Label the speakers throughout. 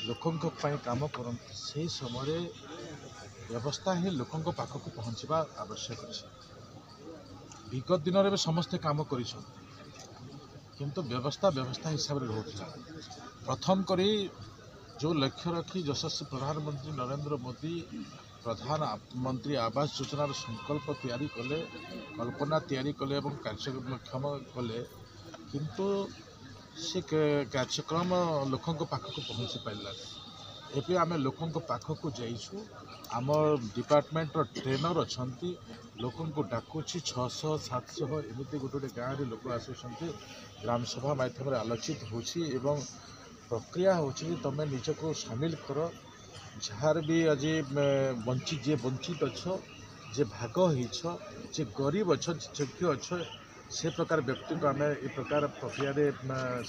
Speaker 1: लोकों काम करते से समय व्यवस्था ही लोकों पाखक पहुँचवा आवश्यक अच्छे। विगत दिन में समस्ते काम कर किंतु व्यवस्था व्यवस्था हिसाब से रोला। प्रथम करी जो लक्ष्य रखी यशस्वी प्रधानमंत्री नरेंद्र मोदी प्रधानमंत्री आवास योजनार संकल्प तैयारी कले, कल्पना तैयारी कले और कार्यक्षम कले, किंतु से कार्यक्रम लोकों पाखक पहुँची पारा। एवं आम लोकों पाखक जाइछु। आम डिपार्टमेंट ट्रेनर अच्छा लोकों को डाकुची 600-700 एमती गोटे गाँव में लोक आसुँच ग्राम सभा माध्यम आलोचित होची एवं प्रक्रिया होची तमें निजको सामिल कर जार भी आज वंचित अच्छ जे भाग होछ जे गरीब अच्छ योग्य अच्छ से प्रकार व्यक्ति को आम ए प्रकार प्रक्रिया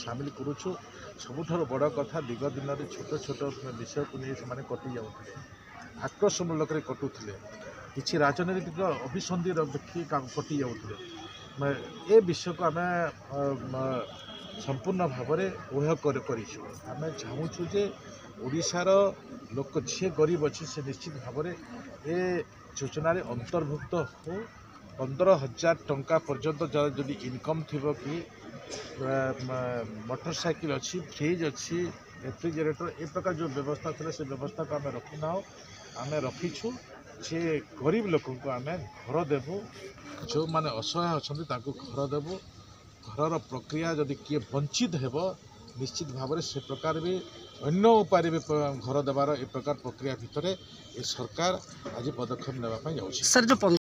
Speaker 1: सामिल करुचु। सबुठार बड़ कथा दिग दिन में छोट छोट विषय को नहीं से कटि जाते आक्रोशमूलक कटुले किसी राजनैतिक अभिसंधि देखिए कटि जाते ए विषय को आम संपूर्ण भाव में ओह आम चाहूँ जे ओडिशार लोक जी गरीब अच्छे से निश्चित भाव में ए योजन अंतर्भुक्त हो। 15,000 टंका पर्यंत जदि इनकम थी कि मोटरसाइकिल अच्छी फ्रिज अच्छी रेफ्रिजरेटर ए प्रकार जो व्यवस्था थी से व्यवस्था को आम रखिना आम रखीचु जे गरीब लोक को आम घर देवु जो माने असहाय अच्छा घर देवु। घर प्रक्रिया जदि किए वंचित हेब निश्चित भाव में से प्रकार भी अन्य उपाय भी घर देवार ए प्रकार प्रक्रिया भितर ए सरकार आज पदक्षेप नेबाई जाउछि।